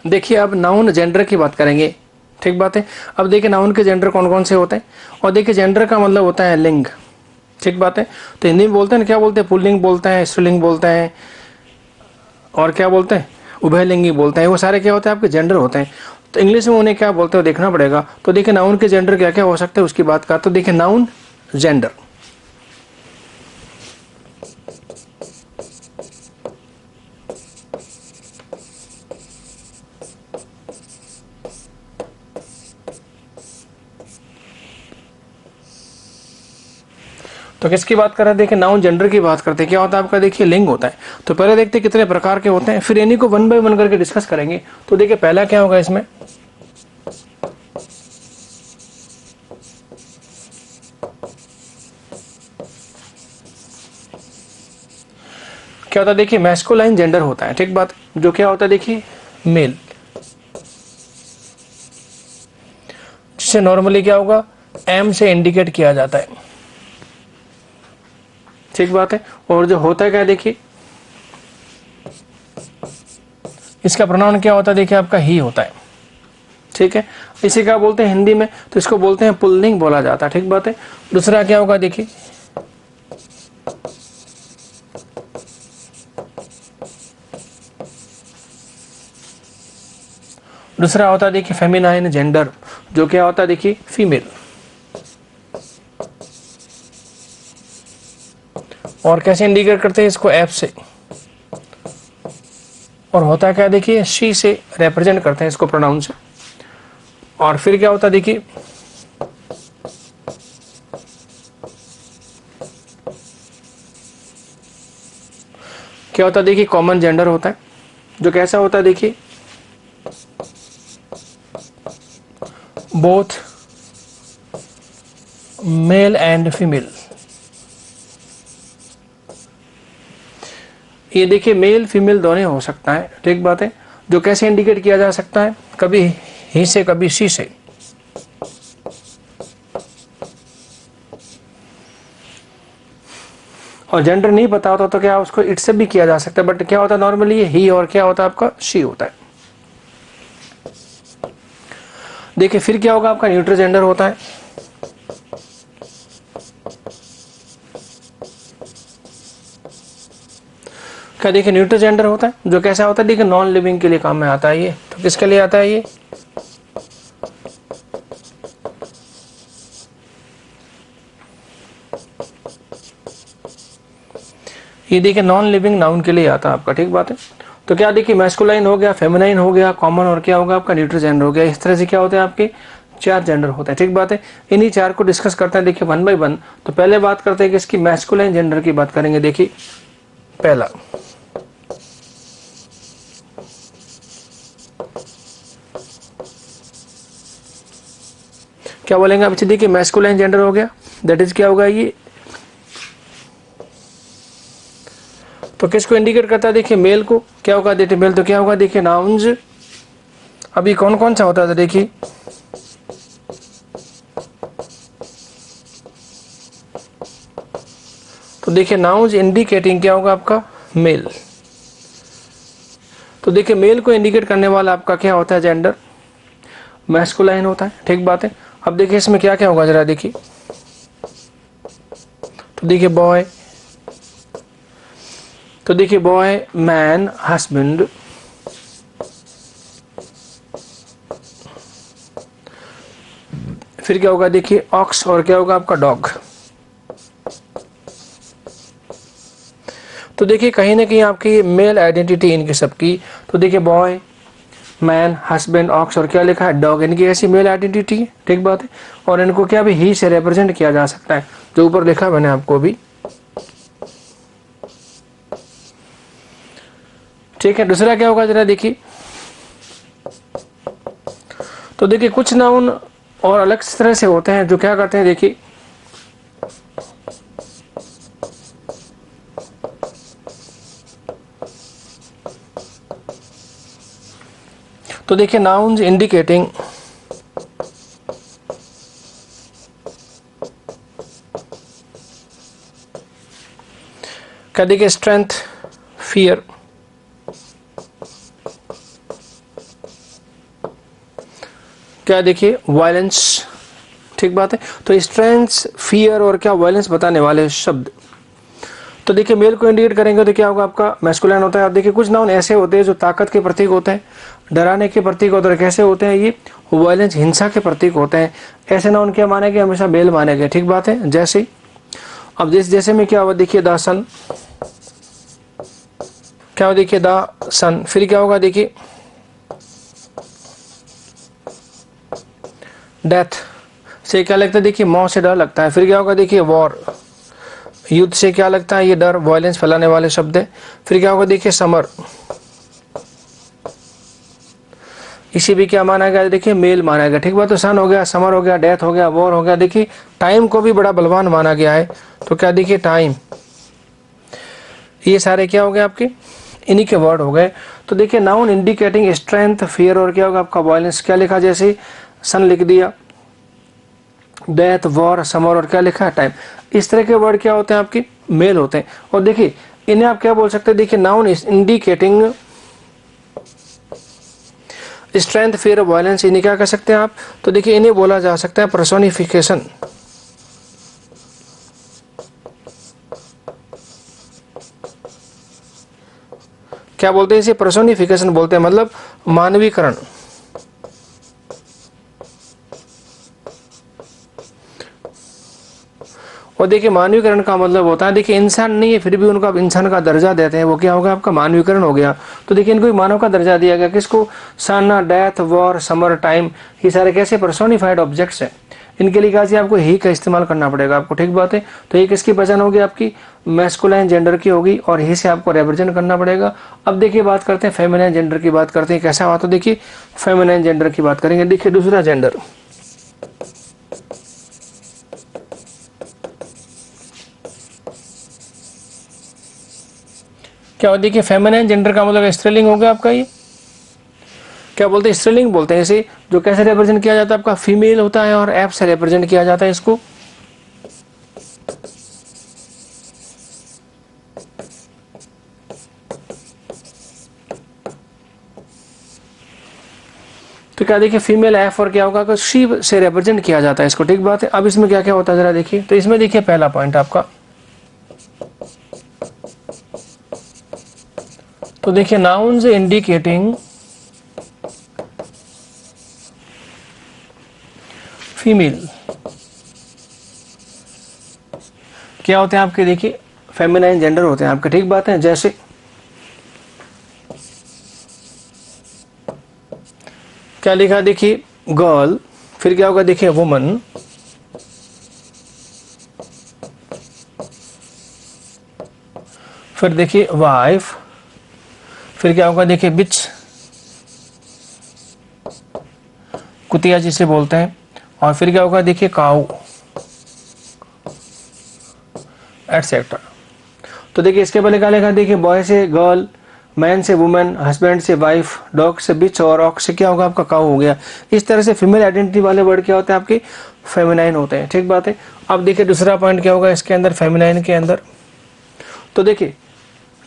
देखिए अब noun gender की बात करेंगे, ठीक बात है। अब देखिए नाउन के जेंडर कौन कौन से होते हैं, और देखिए जेंडर का मतलब होता है लिंग, ठीक बात है। तो हिंदी में बोलते हैं ना, क्या बोलते हैं, पुल्लिंग बोलते हैं, स्त्रीलिंग बोलते हैं, और क्या बोलते हैं, उभयलिंगी बोलते हैं। वो सारे क्या होते हैं, आपके जेंडर होते हैं। तो इंग्लिश में उन्हें क्या बोलते हैं देखना पड़ेगा। तो देखिए नाउन के जेंडर क्या क्या हो सकते हैं उसकी बात का। तो देखिए नाउन जेंडर, तो किसकी बात कर रहे हैं, देखिए नाउन जेंडर की बात करते हैं। क्या होता है आपका, देखिए लिंग होता है। तो पहले देखते हैं कितने प्रकार के होते हैं, फिर इन्हीं को वन बाय वन करके डिस्कस करेंगे। तो देखिए पहला क्या होगा इसमें, क्या होता है, देखिए मैस्कुलाइन जेंडर होता है, ठीक बात। जो क्या होता है, देखिए मेल, जिसे नॉर्मली क्या होगा, एम से इंडिकेट किया जाता है, ठीक बात है। और जो होता है क्या, देखिए इसका प्रोनाउन क्या होता है, देखिए आपका ही होता है, ठीक है। इसे क्या बोलते हैं हिंदी में, तो इसको बोलते हैं पुल्लिंग बोला जाता है, ठीक बात है। दूसरा क्या होगा, देखिए दूसरा होता है देखिए फेमिनाइन जेंडर, जो क्या होता है, देखिए फीमेल। और कैसे इंडिकेट करते हैं इसको, एफ से। और होता है क्या, देखिए शी से रिप्रेजेंट करते हैं इसको प्रोनाउन से। और फिर क्या होता है, देखिए क्या होता है, देखिए कॉमन जेंडर होता है, जो कैसा होता है, देखिए बोथ मेल एंड फीमेल। ये देखिए मेल फीमेल दोनों हो सकता है, ठीक बात है। जो कैसे इंडिकेट किया जा सकता है, कभी ही से कभी शी से। और जेंडर नहीं पता होता तो क्या उसको इट से भी किया जा सकता है, बट क्या होता है नॉर्मली ये ही, और क्या होता है आपका शी होता है। देखिए फिर क्या होगा, आपका न्यूट्रल जेंडर होता है। क्या देखिए न्यूट्रल जेंडर होता है, जो कैसा होता है, देखिए नॉन लिविंग के लिए काम में आता है ये। तो किसके लिए आता है ये देखिए नॉन लिविंग नाउन के लिए आता है आपका, ठीक बात है। तो क्या देखिए मैस्कुलाइन हो गया, फेमिनाइन हो गया, कॉमन, और क्या होगा आपका न्यूट्रल जेंडर हो गया। इस तरह से क्या होते हैं आपके चार जेंडर होते हैं, ठीक बात है। इन्हीं चार को डिस्कस करते हैं देखिए वन बाय वन। तो पहले बात करते हैं कि इसकी मैस्कुलाइन जेंडर की बात करेंगे। देखिए पहला क्या बोलेंगे आप, देखिए मैस्कुलाइन जेंडर हो गया, दैट इज क्या होगा ये, तो किसको इंडिकेट करता है, देखिए मेल को। क्या होगा, देखिए मेल, तो क्या होगा, देखिए नाउन्स। अभी कौन कौन सा होता है, देखिए तो देखिए नाउन्स इंडिकेटिंग क्या होगा आपका मेल। तो देखिए मेल को इंडिकेट करने वाला आपका क्या होता है, जेंडर मैस्कुलाइन होता है, ठीक बात है। अब देखिए इसमें क्या क्या होगा जरा देखिए, तो देखिए बॉय, तो देखिए बॉय मैन हस्बैंड, फिर क्या होगा, देखिए ऑक्स, और क्या होगा आपका डॉग। तो देखिए कहीं ना कहीं आपकी मेल आइडेंटिटी इनकी सबकी। तो देखिए बॉय मैन हस्बैंड ऑक्स, और क्या लिखा है, डॉग, इनकी ऐसी मेल आइडेंटिटी है, ठीक बात है। और इनको क्या भी ही से रिप्रेजेंट किया जा सकता है, जो ऊपर लिखा मैंने आपको भी, ठीक है। दूसरा क्या होगा जरा देखिए, तो देखिए कुछ नाउन और अलग तरह से होते हैं, जो क्या करते हैं, देखिए तो देखिए नाउन्स इंडिकेटिंग क्या, देखिए स्ट्रेंथ, फियर, क्या देखिए वायलेंस, ठीक बात है। तो स्ट्रेंथ, फियर और क्या वायलेंस बताने वाले शब्द। तो देखिए मेल को इंडिकेट करेंगे तो क्या होगा आपका मैस्कुलिन होता है। अब देखिए कुछ नाउन ऐसे होते हैं जो ताकत के प्रतीक होते हैं, डराने के प्रतीक होते हैं। कैसे होते हैं ये, वायलेंस, हिंसा के प्रतीक होते हैं। ऐसे नाउन क्या माने गए, हमेशा मेल माने गए, ठीक बात है। जैसे अब जैसे में क्या होगा देखिए द सन, क्या होगा देखिए द सन। फिर क्या होगा देखिए डेथ से क्या लगता है देखिए मौत से डर लगता है। फिर क्या होगा देखिए वॉर, युद्ध से क्या लगता है ये डर, वायलेंस फैलाने वाले शब्द है। फिर क्या होगा देखिए समर, इसी भी क्या माना गया देखिए मेल माना गया, ठीक बात। तो सन हो गया, समर हो गया, डेथ हो गया, वॉर हो गया। देखिए टाइम को भी बड़ा बलवान माना गया है, तो क्या देखिए टाइम। ये सारे क्या हो गए आपके, इन्हीं के वर्ड हो गए। तो देखिए नाउन इंडिकेटिंग स्ट्रेंथ, फियर और क्या होगा आपका वायलेंस। क्या लिखा, जैसे सन लिख दिया, डेथ, वॉर, समर और क्या लिखा है टाइम। इस तरह के वर्ड क्या होते हैं आपके, मेल होते हैं। और देखिए इन्हें आप क्या बोल सकते हैं, देखिए noun indicating strength, fear, violence, इन्हें क्या कर सकते हैं आप, तो देखिए इन्हें बोला जा सकता है पर्सोनिफिकेशन। क्या बोलते हैं इसे, पर्सोनिफिकेशन बोलते हैं, मतलब मानवीकरण। और देखिए मानवीकरण का मतलब होता है, देखिए इंसान नहीं है फिर भी उनको आप इंसान का दर्जा देते हैं, वो क्या होगा आपका मानवीकरण हो गया। तो देखिए इनको मानव का दर्जा दिया गया, किसको, सन, डेथ, वॉर, समर, टाइम, ये सारे कैसे पर्सोनिफाइड ऑब्जेक्ट्स हैं। इनके लिए क्या आपको ही का इस्तेमाल करना पड़ेगा आपको, ठीक बात है। तो ये किसकी पहचान होगी आपकी, मैस्कुलाइन जेंडर की होगी, और ही से आपको रिप्रेजेंट करना पड़ेगा। अब देखिए बात करते हैं फेमिनाइन जेंडर की, बात करते हैं कैसा हुआ। तो देखिए फेमिनाइन जेंडर की बात करेंगे। देखिए दूसरा जेंडर क्या हो, देखिए फेमिनाइन जेंडर का मतलब स्त्रीलिंग हो गया आपका। ये क्या बोलते हैं, स्त्रीलिंग बोलते हैं इसे, जो कैसे रिप्रेजेंट किया जाता है आपका, फीमेल होता है और एफ से रिप्रेजेंट किया जाता है इसको। तो क्या देखिए फीमेल एफ और क्या होगा, शी से रिप्रेजेंट किया जाता है इसको, ठीक बात है। अब इसमें क्या क्या होता है जरा देखिए। तो इसमें देखिए पहला पॉइंट आपका, तो देखिए नाउन्स इंडिकेटिंग फीमेल क्या होते हैं आपके, देखिए फेमिनाइन जेंडर होते हैं आपके, ठीक बात है। जैसे क्या लिखा देखिए गर्ल, फिर क्या होगा देखिए वुमन, फिर देखिए वाइफ, फिर क्या होगा देखिए बिच, कुतिया जिसे बोलते हैं, और फिर क्या होगा देखिए काऊ, एटसेट्रा। तो देखिए इसके पहले क्या लिखा, देखिए बॉय से गर्ल, मैन से वुमेन, हस्बैंड से वाइफ, डॉग से बिच, और ऑक्स से क्या होगा आपका काऊ हो गया। इस तरह से फीमेल आइडेंटिटी वाले वर्ड क्या होते हैं आपके, फेमिनाइन होते हैं, ठीक बात है। अब देखिए दूसरा पॉइंट क्या होगा इसके अंदर, फेमिनाइन के अंदर। तो देखिए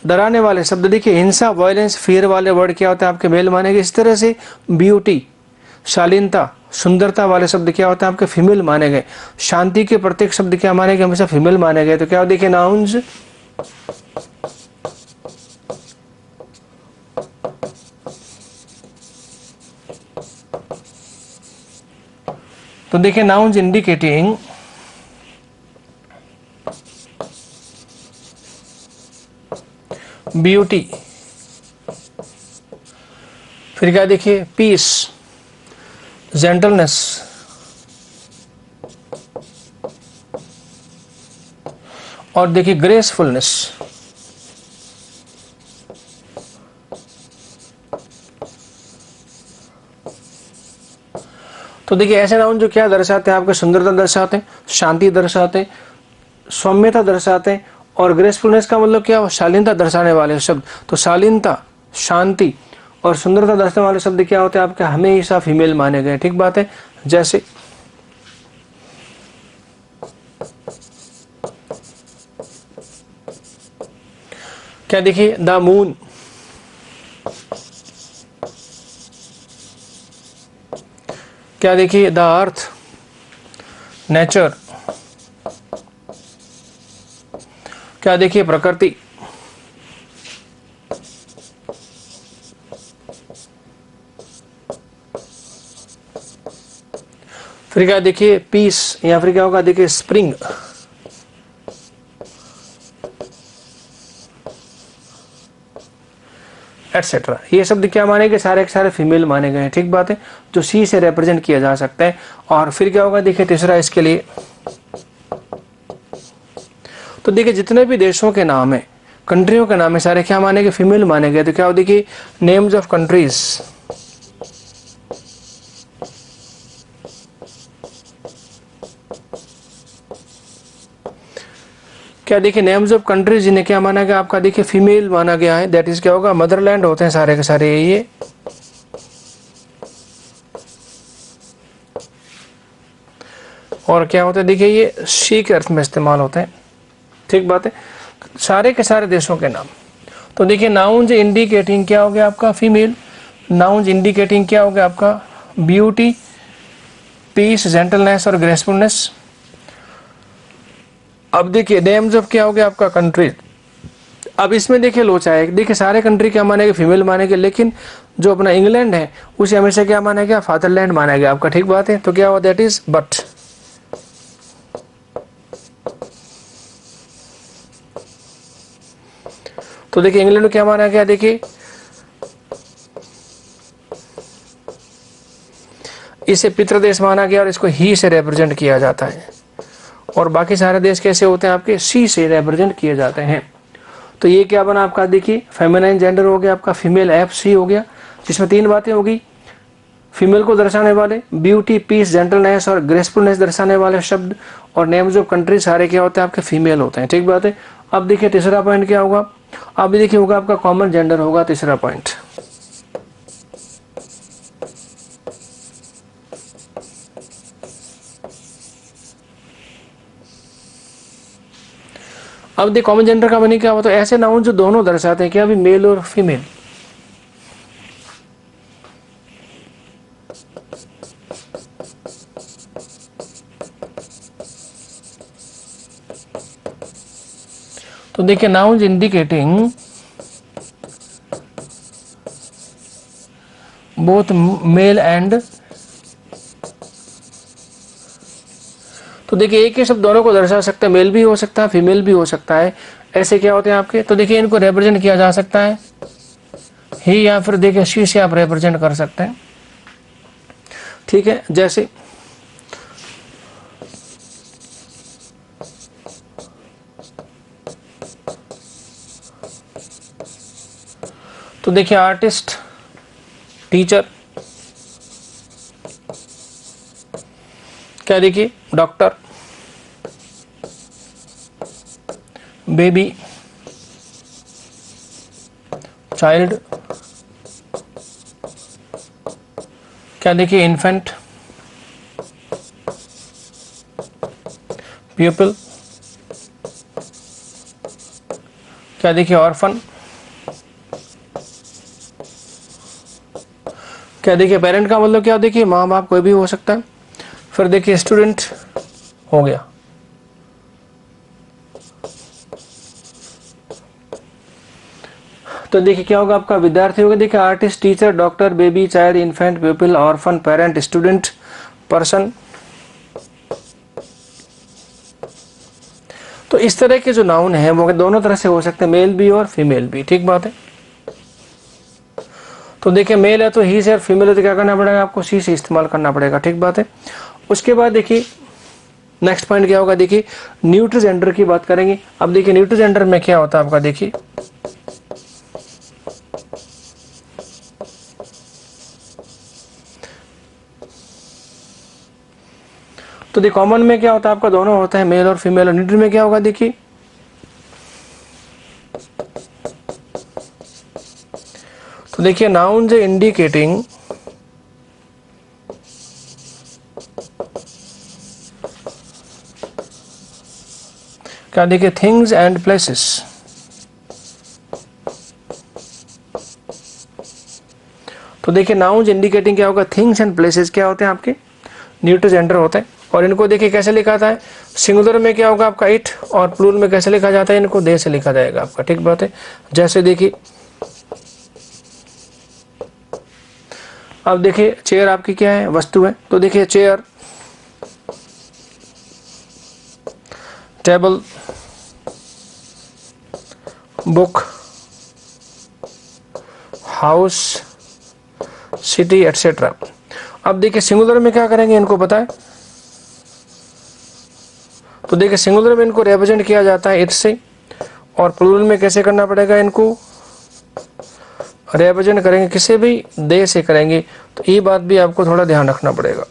डराने वाले शब्द, देखिए हिंसा, वायलेंस, फियर वाले वर्ड क्या होते हैं आपके, मेल मानेंगे। इस तरह से ब्यूटी, शालीनता, सुंदरता वाले शब्द क्या होते हैं आपके, फीमेल माने गए। शांति के प्रत्येक शब्द क्या माने गए, हमेशा फीमेल माने गए। तो क्या देखिए नाउन्स तो देखिए नाउन्स इंडिकेटिंग ब्यूटी, फिर क्या देखिए पीस, जेंटलनेस, और देखिए ग्रेसफुलनेस। तो देखिए ऐसे नाउन जो क्या दर्शाते हैं आपके, सुंदरता दर्शाते हैं, शांति दर्शाते हैं, सौम्यता दर्शाते हैं, और ग्रेसफुलनेस का मतलब क्या, शालीनता दर्शाने वाले शब्द। तो शालीनता, शांति और सुंदरता दर्शाने वाले शब्द क्या होते हैं आपके, हमेशा फीमेल माने गए, ठीक बात है। जैसे क्या देखिए द मून, क्या देखिए, द अर्थ, नेचर, क्या देखिए, प्रकृति, फिर क्या देखिए, पीस, या फिर क्या होगा देखिए, स्प्रिंग, एटसेट्रा। ये शब्द क्या माने गए, सारे के सारे फीमेल माने गए हैं, ठीक बात है, जो सी से रिप्रेजेंट किया जा सकता है। और फिर क्या होगा देखिए, तीसरा इसके लिए, तो देखिए जितने भी देशों के नाम है, कंट्रियों के नाम है, सारे क्या माने गए, फीमेल माने गए। तो क्या हो देखिए, नेम्स ऑफ कंट्रीज, क्या देखिए, नेम्स ऑफ कंट्रीज जिन्हें क्या माना गया आपका देखिए, फीमेल माना गया है। दैट इज क्या होगा, मदरलैंड होते हैं सारे के सारे ये। और क्या होता है देखिए, ये शी के अर्थ में इस्तेमाल होते हैं, ठीक बात है, सारे के सारे देशों के नाम। तो देखिए, नाउन्स इंडिकेटिंग क्या हो गया आपका, फीमेल। नाउन्स इंडिकेटिंग क्या हो गया आपका, ब्यूटी, पीस, जेंटलनेस और ग्रेसफुलनेस। अब देखिए, नेम्स ऑफ क्या हो गया आपका, कंट्री। अब इसमें देखिए लोचा है, देखिए सारे कंट्री क्या मानेंगे, फीमेल मानेंगे, लेकिन जो अपना इंग्लैंड है उसे हमेशा क्या माना गया, फादरलैंड माना गया आपका, ठीक बात है। तो क्या हुआ, दैट इज बट। तो देखिए इंग्लैंड को क्या माना गया, देखिए इसे पितृदेश माना गया और इसको ही से रिप्रेजेंट किया जाता है। और बाकी सारे देश कैसे होते हैं आपके, सी से रिप्रेजेंट किए जाते हैं। तो ये क्या बना आपका देखिए, फेमिनाइन जेंडर हो गया आपका, फीमेल एफ सी हो गया, जिसमें तीन बातें होगी, फीमेल को दर्शाने वाले, ब्यूटी, पीस, जेंटलनेस और ग्रेसफुलनेस दर्शाने वाले शब्द, और नेम्स ऑफ कंट्री सारे क्या होते हैं आपके, फीमेल होते हैं, ठीक बात है। अब देखिए तीसरा पॉइंट क्या होगा, अब देखिए होगा आपका कॉमन जेंडर होगा तीसरा पॉइंट। अब देखिए कॉमन जेंडर का मीनिंग क्या होता है, ऐसे नाउन जो दोनों दर्शाते हैं क्या, अभी मेल और फीमेल। तो देखिए nouns indicating both male and, तो देखिए एक ही शब्द दोनों को दर्शा सकता है, मेल भी हो सकता है, फीमेल भी हो सकता है। ऐसे क्या होते हैं आपके, तो देखिए इनको रिप्रेजेंट किया जा सकता है ही, या फिर देखिए शी से आप रिप्रेजेंट कर सकते हैं, ठीक है। जैसे तो देखिए आर्टिस्ट, टीचर, क्या देखिए, डॉक्टर, बेबी, चाइल्ड, क्या देखिए, इन्फेंट, प्यूपिल, क्या देखिए, ऑर्फन, क्या देखिए, पेरेंट का मतलब क्या देखिए, माँ बाप कोई भी हो सकता है। फिर देखिए स्टूडेंट हो गया, तो देखिए क्या होगा आपका, विद्यार्थी होगा, देखिए artist, teacher, doctor, baby, child, infant, people, orphan, parent, student, person. तो इस तरह के जो नाउन है वो दोनों तरह से हो सकते हैं, मेल भी और फीमेल भी, ठीक बात है। तो देखिए मेल है तो ही से, और फीमेल है तो क्या करना पड़ेगा आपको, सी से इस्तेमाल करना पड़ेगा, ठीक बात है। उसके बाद देखिए नेक्स्ट पॉइंट क्या होगा, देखिए न्यूट्रल जेंडर की बात करेंगे। अब देखिए न्यूट्रल जेंडर में क्या होता है आपका, देखिए तो देखिए कॉमन में क्या होता है आपका, दोनों होता है, मेल और फीमेल। और न्यूट्रल में क्या होगा देखिए, तो देखिए नाउन्स इंडिकेटिंग क्या देखिए, थिंग्स एंड प्लेसेस। तो देखिए नाउन्स इंडिकेटिंग क्या होगा, थिंग्स एंड प्लेसेस क्या होते हैं आपके, न्यूट्रल जेंडर होते हैं। और इनको देखिए कैसे लिखा जाता है, सिंगुलर में क्या होगा आपका इट, और प्लूरल में कैसे लिखा जाता है, इनको दे से लिखा जाएगा आपका। ठीक बात है। जैसे देखिए अब देखिए चेयर आपकी क्या है, वस्तु है, तो देखिए chair, table, book, house, city etcetera. अब देखिए सिंगुलर में क्या करेंगे, इनको पता है, तो देखिए सिंगुलर में इनको रिप्रेजेंट किया जाता है इट से, और प्लूरल में कैसे करना पड़ेगा, इनको रिप्रेजेंट करेंगे किसी भी दे से करेंगे। तो ये बात भी आपको थोड़ा ध्यान रखना पड़ेगा।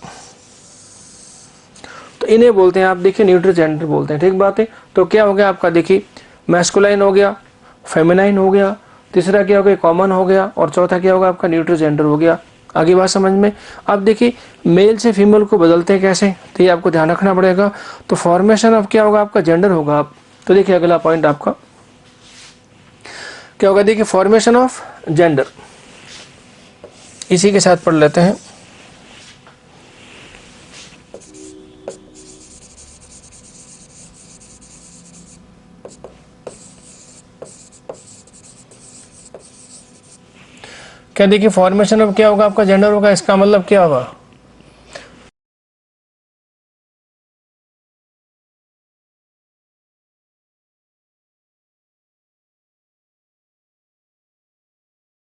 तो इन्हें बोलते हैं आप देखिए न्यूट्रल जेंडर बोलते हैं। ठीक बात है। तो क्या हो गया आपका, देखिए मैस्कुलाइन हो गया, फेमिनाइन हो गया, तीसरा क्या हो गया कॉमन हो गया, और चौथा क्या होगा आपका न्यूट्रल जेंडर हो गया। आगे बात समझ में। अब देखिए मेल से फीमेल को बदलते हैं कैसे, तो ये आपको ध्यान रखना पड़ेगा। तो फॉर्मेशन ऑफ क्या होगा आपका, जेंडर होगा आप। तो देखिए अगला पॉइंट आपका क्या होगा, देखिए फॉर्मेशन ऑफ जेंडर, इसी के साथ पढ़ लेते हैं। क्या देखिए फॉर्मेशन ऑफ क्या होगा आपका, जेंडर होगा। इसका मतलब क्या होगा,